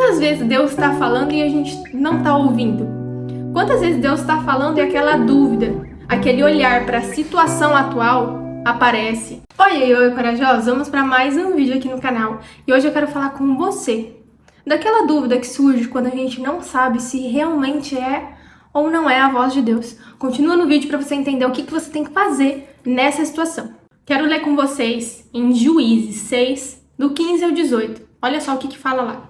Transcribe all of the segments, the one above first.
Quantas vezes Deus está falando e a gente não está ouvindo? Quantas vezes Deus está falando e aquela dúvida, aquele olhar para a situação atual aparece? Oi, corajosos! Vamos para mais um vídeo aqui no canal. E hoje eu quero falar com você daquela dúvida que surge quando a gente não sabe se realmente é ou não é a voz de Deus. Continua no vídeo para você entender o que você tem que fazer nessa situação. Quero ler com vocês em Juízes 6, do 15 ao 18. Olha só o que fala lá.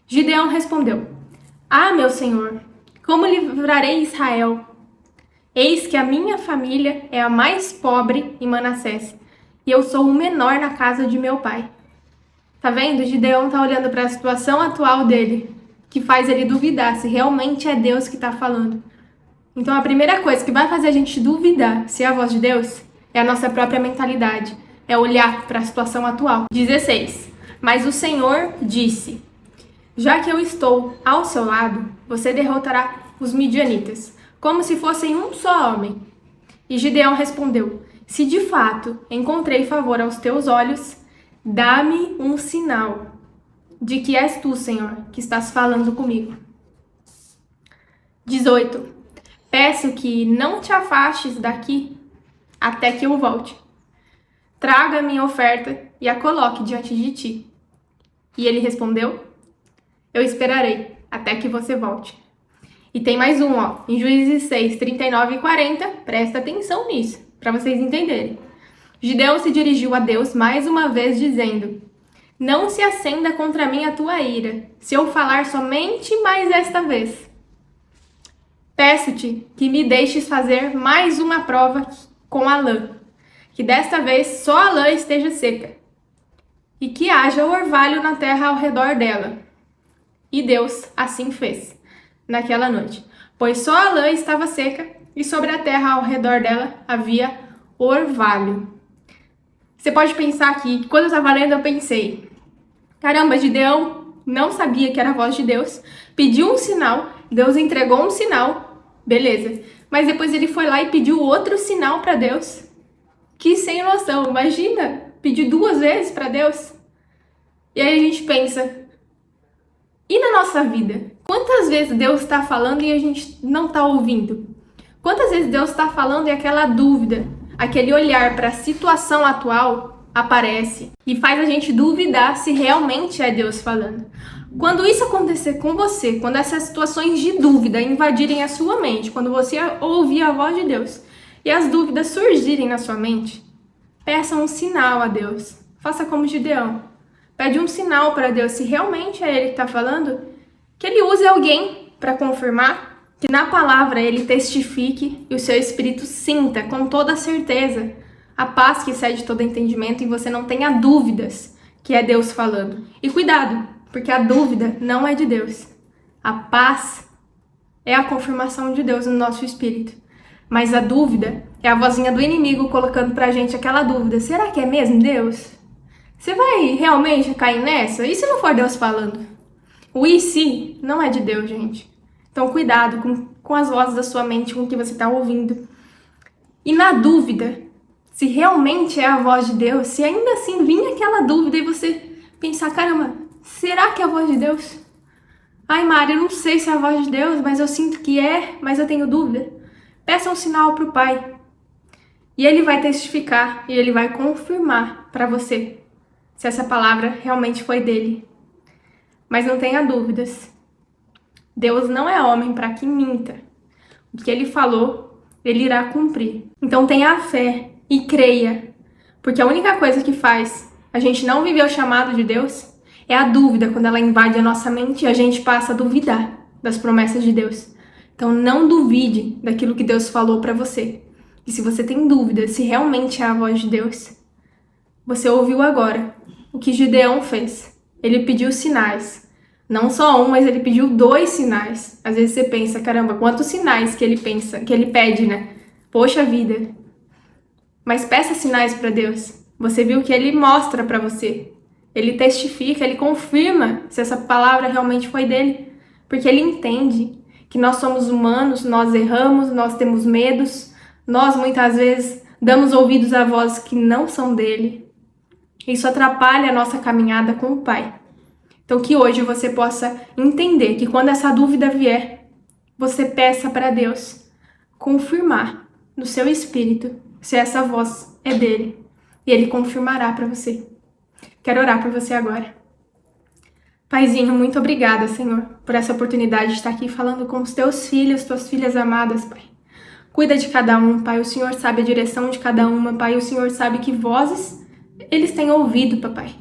Gideão respondeu: Ah, meu senhor, como livrarei Israel? Eis que a minha família é a mais pobre em Manassés, e eu sou o menor na casa de meu pai. Tá vendo? Gideão tá olhando para a situação atual dele, que faz ele duvidar se realmente é Deus que tá falando. Então a primeira coisa que vai fazer a gente duvidar se é a voz de Deus é a nossa própria mentalidade, é olhar para a situação atual. 16. Mas o Senhor disse: Já que eu estou ao seu lado, você derrotará os midianitas, como se fossem um só homem. E Gideão respondeu: Se de fato encontrei favor aos teus olhos, dá-me um sinal de que és tu, Senhor, que estás falando comigo. 18. Peço que não te afastes daqui até que eu volte. Traga a minha oferta e a coloque diante de ti. E ele respondeu: Eu esperarei até que você volte. E tem mais um, em Juízes 6, 39 e 40, presta atenção nisso, para vocês entenderem. Gideão se dirigiu a Deus mais uma vez, dizendo: Não se acenda contra mim a tua ira, se eu falar somente mais esta vez. Peço-te que me deixes fazer mais uma prova com a lã, que desta vez só a lã esteja seca, e que haja orvalho na terra ao redor dela. E Deus assim fez naquela noite, pois só a lã estava seca e sobre a terra ao redor dela havia orvalho. Você pode pensar que quando eu estava lendo eu pensei: caramba, Gideão não sabia que era a voz de Deus, pediu um sinal, Deus entregou um sinal, beleza. Mas depois ele foi lá e pediu outro sinal para Deus. Que sem noção, imagina, pedir 2 vezes para Deus. E aí a gente pensa: e na nossa vida? Quantas vezes Deus está falando e a gente não está ouvindo? Quantas vezes Deus está falando e aquela dúvida, aquele olhar para a situação atual aparece e faz a gente duvidar se realmente é Deus falando? Quando isso acontecer com você, quando essas situações de dúvida invadirem a sua mente, quando você ouvir a voz de Deus e as dúvidas surgirem na sua mente, peça um sinal a Deus. Faça como Gideão. Pede um sinal para Deus, se realmente é Ele que está falando, que Ele use alguém para confirmar, que na palavra Ele testifique e o seu espírito sinta com toda certeza a paz que excede todo entendimento e você não tenha dúvidas que é Deus falando. E cuidado, porque a dúvida não é de Deus. A paz é a confirmação de Deus no nosso espírito. Mas a dúvida é a vozinha do inimigo colocando pra gente aquela dúvida: será que é mesmo Deus? Você vai realmente cair nessa? E se não for Deus falando? O e se não é de Deus, gente. Então cuidado com as vozes da sua mente, com o que você está ouvindo. E na dúvida, se realmente é a voz de Deus, se ainda assim vir aquela dúvida e você pensar: caramba, será que é a voz de Deus? Ai, Mari, eu não sei se é a voz de Deus, mas eu sinto que é, mas eu tenho dúvida. Peça um sinal para o Pai. E Ele vai testificar e Ele vai confirmar para você se essa palavra realmente foi dele. Mas não tenha dúvidas. Deus não é homem para que minta. O que Ele falou, Ele irá cumprir. Então tenha fé e creia. Porque a única coisa que faz a gente não viver o chamado de Deus é a dúvida, quando ela invade a nossa mente e a gente passa a duvidar das promessas de Deus. Então não duvide daquilo que Deus falou para você. E se você tem dúvida se realmente é a voz de Deus, você ouviu agora o que Gideão fez. Ele pediu sinais. Não só um, mas ele pediu 2 sinais. Às vezes você pensa: caramba, quantos sinais que ele pede, né? Poxa vida. Mas peça sinais para Deus. Você viu que Ele mostra para você. Ele testifica, Ele confirma se essa palavra realmente foi dele. Porque Ele entende que nós somos humanos, nós erramos, nós temos medos, nós muitas vezes damos ouvidos a vozes que não são dele. Isso atrapalha a nossa caminhada com o Pai. Então que hoje você possa entender que quando essa dúvida vier, você peça para Deus confirmar no seu espírito se essa voz é dele. E ele confirmará para você. Quero orar por você agora. Paizinho, muito obrigada, Senhor, por essa oportunidade de estar aqui falando com os teus filhos, tuas filhas amadas, Pai. Cuida de cada um, Pai. O Senhor sabe a direção de cada uma, Pai. O Senhor sabe que vozes eles têm ouvido, Papai.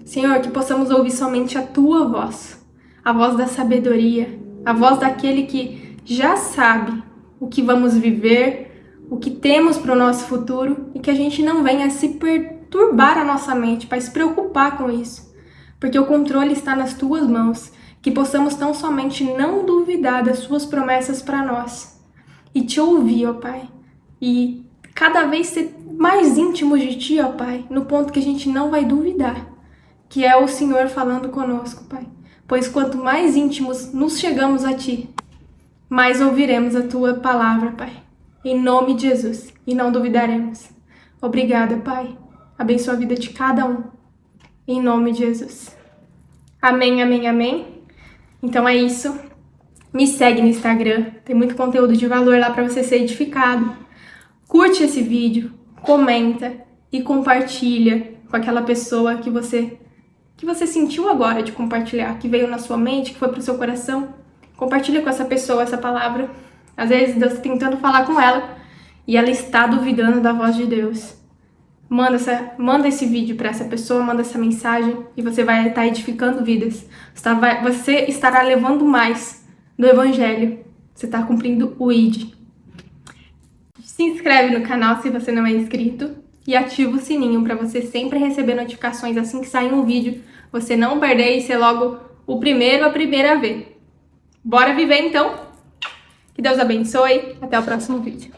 Senhor, que possamos ouvir somente a tua voz, a voz da sabedoria, a voz daquele que já sabe o que vamos viver, o que temos para o nosso futuro e que a gente não venha se perturbar a nossa mente, Pai, se preocupar com isso, porque o controle está nas tuas mãos, que possamos tão somente não duvidar das suas promessas para nós e te ouvir, ó Pai, e cada vez ser mais íntimos de ti, ó Pai, no ponto que a gente não vai duvidar, que é o Senhor falando conosco, Pai. Pois quanto mais íntimos nos chegamos a ti, mais ouviremos a tua palavra, Pai. Em nome de Jesus, e não duvidaremos. Obrigada, Pai. Abençoa a vida de cada um. Em nome de Jesus. Amém, amém, amém. Então é isso. Me segue no Instagram. Tem muito conteúdo de valor lá para você ser edificado. Curte esse vídeo, comenta e compartilha com aquela pessoa que você sentiu agora de compartilhar, que veio na sua mente, que foi pro seu coração. Compartilha com essa pessoa essa palavra. Às vezes Deus está tentando falar com ela e ela está duvidando da voz de Deus. Manda esse vídeo para essa pessoa, manda essa mensagem e você vai estar edificando vidas. Você estará levando mais do Evangelho. Você está cumprindo o ID. Se inscreve no canal se você não é inscrito e ativa o sininho para você sempre receber notificações assim que sair um vídeo, você não perder e ser logo o primeiro, a primeira a ver. Bora viver então? Que Deus abençoe. Até o próximo vídeo.